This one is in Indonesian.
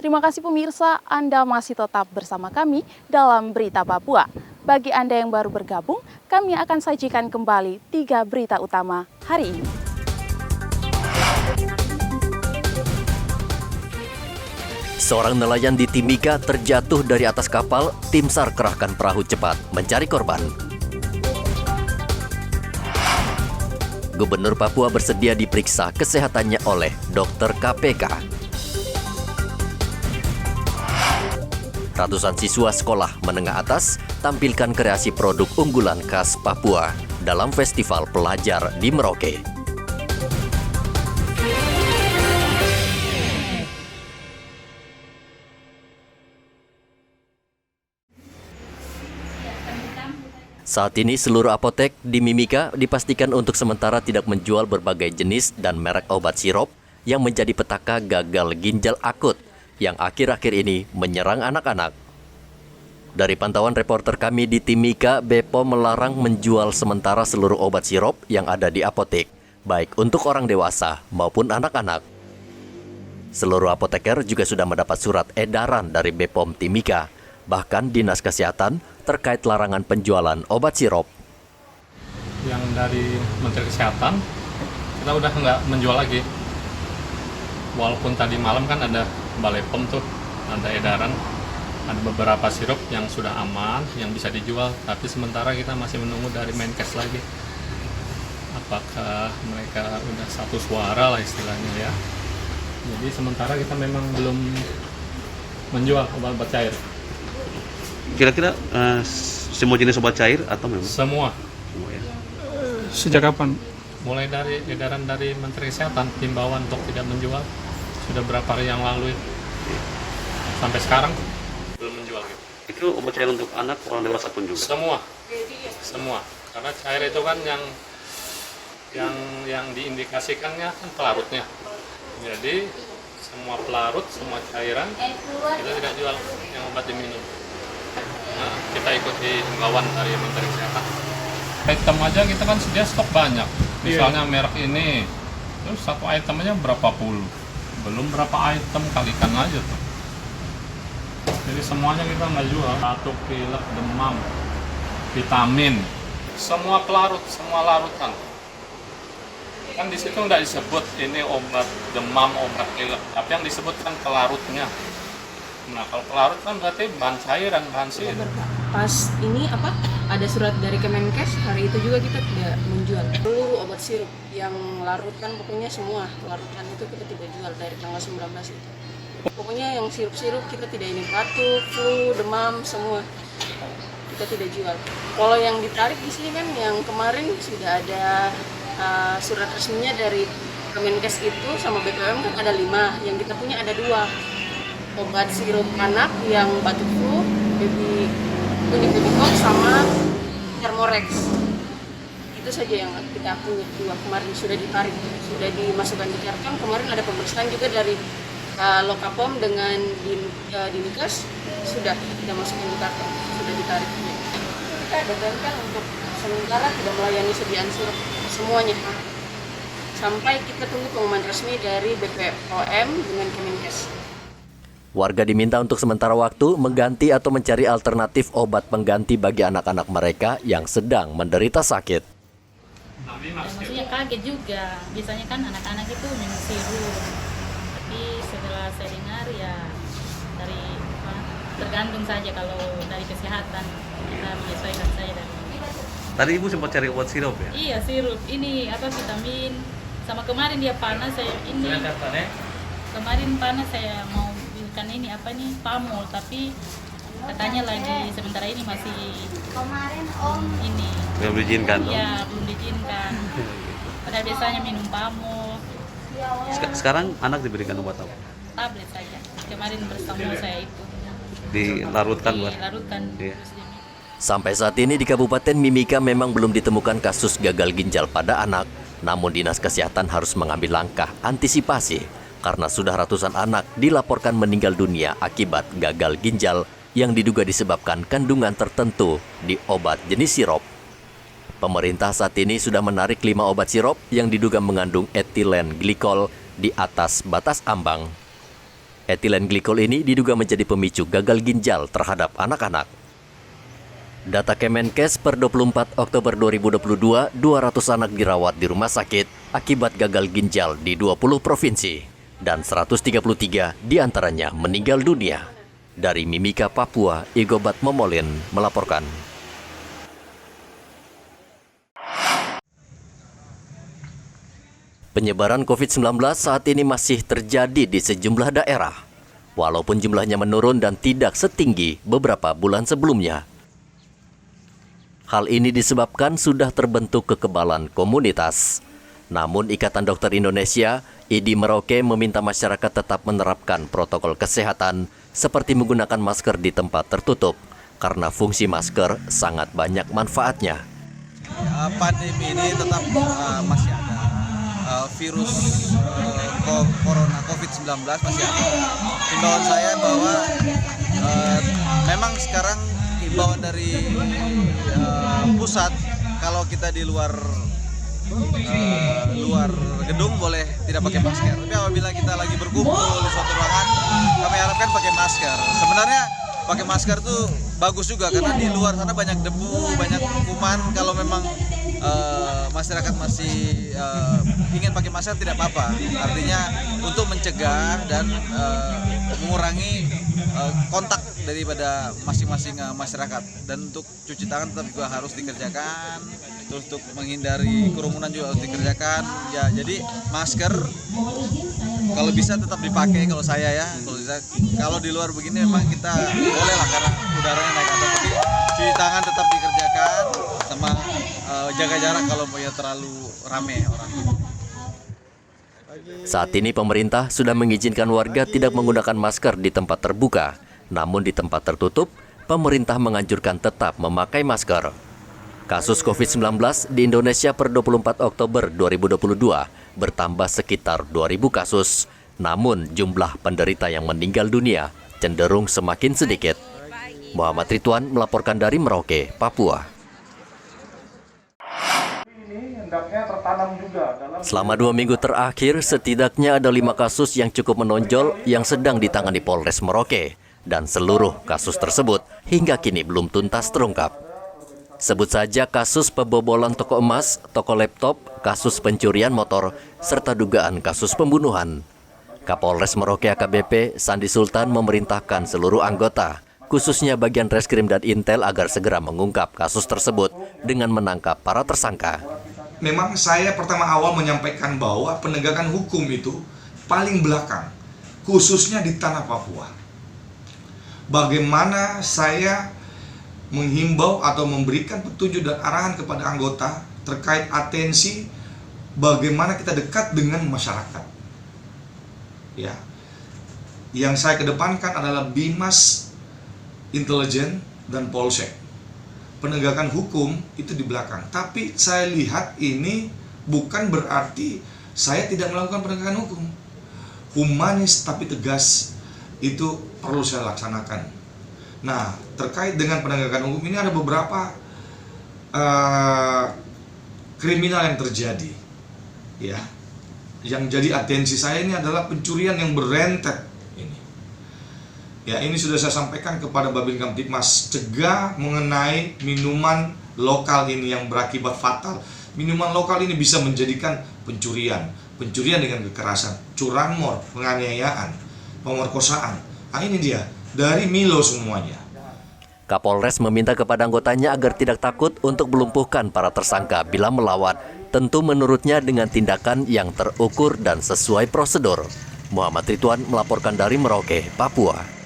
Terima kasih pemirsa, Anda masih tetap bersama kami dalam Berita Papua. Bagi Anda yang baru bergabung, kami akan sajikan kembali 3 berita utama hari ini. Seorang nelayan di Timika terjatuh dari atas kapal, tim SAR kerahkan perahu cepat mencari korban. Gubernur Papua bersedia diperiksa kesehatannya oleh dokter KPK. Ratusan siswa sekolah menengah atas tampilkan kreasi produk unggulan khas Papua dalam Festival Pelajar di Merauke. Saat ini seluruh apotek di Mimika dipastikan untuk sementara tidak menjual berbagai jenis dan merek obat sirup yang menjadi petaka gagal ginjal akut yang akhir-akhir ini menyerang anak-anak. Dari pantauan reporter kami di Timika, BPOM melarang menjual sementara seluruh obat sirup yang ada di apotek, baik untuk orang dewasa maupun anak-anak. Seluruh apoteker juga sudah mendapat surat edaran dari BPOM Timika, bahkan Dinas Kesehatan terkait larangan penjualan obat sirup. Yang dari Menteri Kesehatan, kita udah nggak menjual lagi. Walaupun tadi malam kan ada Balai POM tuh, ada edaran, ada beberapa sirup yang sudah aman, yang bisa dijual, tapi sementara kita masih menunggu dari Menkes lagi. Apakah mereka udah satu suara lah istilahnya ya. Jadi sementara kita memang belum menjual obat-obat cair. Kira-kira semua jenis obat cair atau memang? Semua. Ya. Sejak kapan? Mulai dari edaran dari Menteri Kesehatan, himbauan untuk tidak menjual. Sudah berapa hari yang lalu itu. Sampai sekarang belum menjual gitu. Itu obat cair untuk anak, orang dewasa pun juga? Semua. Karena cair itu kan yang diindikasikannya kan pelarutnya. Jadi semua pelarut, semua cairan kita tidak jual yang obat diminum. Nah, kita ikuti himbauan dari Menteri Kesehatan. Item aja kita kan sedia stok banyak. Misalnya merek ini, terus satu item aja berapa puluh. Belum berapa item, kalikan aja tuh. Jadi semuanya kita nggak jual. Batuk, pilek, demam, vitamin, semua pelarut, semua larutan. Kan di situ nggak disebut ini obat demam, obat pilek, tapi yang disebutkan pelarutnya. Nah, kalau pelarut kan berarti bahan cairan, bahan sirup. Pas ini ada surat dari Kemenkes, hari itu juga kita tidak menjual seluruh obat sirup yang larutan, pokoknya semua larutan itu kita tidak jual dari tanggal 19 itu. Pokoknya yang sirup-sirup kita tidak, ini batuk, flu, demam, semua kita tidak jual. Kalau yang ditarik di sini kan yang kemarin sudah ada surat resminya dari Kemenkes itu sama BPOM kan ada 5, yang kita punya ada 2. Obat sirup anak yang batuk flu, baby Unicodicol sama Thermorex. Itu saja yang kita punya 2 kemarin sudah ditarik, sudah dimasukkan di karton. Kemarin ada pemeriksaan juga dari Lokapom dengan Dinkes, sudah kita masukkan di karton, sudah ditarik. Kita bebankan untuk sementara tidak melayani sediaan sirup semuanya. Sampai kita tunggu pengumuman resmi dari BPOM dengan Kemenkes. Warga diminta untuk sementara waktu mengganti atau mencari alternatif obat pengganti bagi anak-anak mereka yang sedang menderita sakit. Maksudnya kaget juga, biasanya kan anak-anak itu minum sirup, tapi setelah saya dengar ya tergantung saja, kalau dari kesehatan kita menyesuaikan saja dari. Tadi ibu sempat cari obat sirup ya? Iya, sirup ini vitamin, sama kemarin dia panas saya ini. Kemarin panas saya mau kan ini pamol, tapi katanya lagi sementara ini masih ini belum diizinkan. Iya, belum diizinkan. Padahal biasanya minum pamol. Sekarang anak diberikan obat apa? Tablet saja. Kemarin bersama saya itu dilarutkan buat. Dilarutkan. Iya. Sampai saat ini di Kabupaten Mimika memang belum ditemukan kasus gagal ginjal pada anak. Namun Dinas Kesehatan harus mengambil langkah antisipasi karena sudah ratusan anak dilaporkan meninggal dunia akibat gagal ginjal yang diduga disebabkan kandungan tertentu di obat jenis sirup. Pemerintah saat ini sudah menarik 5 obat sirup yang diduga mengandung etilen glikol di atas batas ambang. Etilen glikol ini diduga menjadi pemicu gagal ginjal terhadap anak-anak. Data Kemenkes per 24 Oktober 2022, 200 anak dirawat di rumah sakit akibat gagal ginjal di 20 provinsi dan 133 diantaranya meninggal dunia. Dari Mimika, Papua, Igobat Momolin melaporkan. Penyebaran COVID-19 saat ini masih terjadi di sejumlah daerah, walaupun jumlahnya menurun dan tidak setinggi beberapa bulan sebelumnya. Hal ini disebabkan sudah terbentuk kekebalan komunitas. Namun Ikatan Dokter Indonesia, IDI Merauke meminta masyarakat tetap menerapkan protokol kesehatan seperti menggunakan masker di tempat tertutup, karena fungsi masker sangat banyak manfaatnya. Pandemi ini tetap masih ada. Virus corona COVID-19 masih ada. Himbauan saya bahwa memang sekarang himbauan dari pusat, kalau kita di luar gedung boleh tidak pakai masker. Tapi apabila kita lagi berkumpul di suatu ruangan, kami harapkan pakai masker. Sebenarnya pakai masker tuh bagus juga karena di luar sana banyak debu, banyak kuman. Kalau memang masyarakat masih ingin pakai masker tidak apa-apa. Artinya untuk mencegah dan mengurangi kontak daripada masing-masing masyarakat. Dan untuk cuci tangan tetap juga harus dikerjakan. Terus untuk menghindari kerumunan juga harus dikerjakan. Ya, jadi masker kalau bisa tetap dipakai kalau saya ya. Kalau di luar begini memang kita boleh lah karena udaranya naik atas. Tapi cuci tangan tetap dikerjakan sama jaga jarak kalau mau ya terlalu rame orang. Saat ini pemerintah sudah mengizinkan warga tidak menggunakan masker di tempat terbuka. Namun di tempat tertutup, pemerintah menganjurkan tetap memakai masker. Kasus COVID-19 di Indonesia per 24 Oktober 2022 bertambah sekitar 2.000 kasus. Namun jumlah penderita yang meninggal dunia cenderung semakin sedikit. Muhammad Ridwan melaporkan dari Merauke, Papua. Selama 2 minggu terakhir, setidaknya ada 5 kasus yang cukup menonjol yang sedang ditangani Polres Merauke. Dan seluruh kasus tersebut hingga kini belum tuntas terungkap. Sebut saja kasus pembobolan toko emas, toko laptop, kasus pencurian motor, serta dugaan kasus pembunuhan. Kapolres Merauke AKBP Sandi Sultan memerintahkan seluruh anggota, khususnya bagian reskrim dan intel agar segera mengungkap kasus tersebut dengan menangkap para tersangka. Memang saya pertama awal menyampaikan bahwa penegakan hukum itu paling belakang, khususnya di tanah Papua. Bagaimana saya menghimbau atau memberikan petunjuk dan arahan kepada anggota terkait atensi bagaimana kita dekat dengan masyarakat. Ya, yang saya kedepankan adalah Bimas, Intelijen, dan Polsek. Penegakan hukum itu di belakang. Tapi saya lihat ini bukan berarti saya tidak melakukan penegakan hukum. Humanis tapi tegas itu perlu saya laksanakan. Nah, terkait dengan penegakan hukum ini ada beberapa kriminal yang terjadi. Ya, yang jadi atensi saya ini adalah pencurian yang berentet. Ya, ini sudah saya sampaikan kepada Babin Kamtibmas, cegah mengenai minuman lokal ini yang berakibat fatal. Minuman lokal ini bisa menjadikan pencurian dengan kekerasan, curanmor, penganiayaan, pemerkosaan. Nah, ini dia, dari Milo semuanya. Kapolres meminta kepada anggotanya agar tidak takut untuk melumpuhkan para tersangka bila melawan, tentu menurutnya dengan tindakan yang terukur dan sesuai prosedur. Muhammad Ridwan melaporkan dari Merauke, Papua.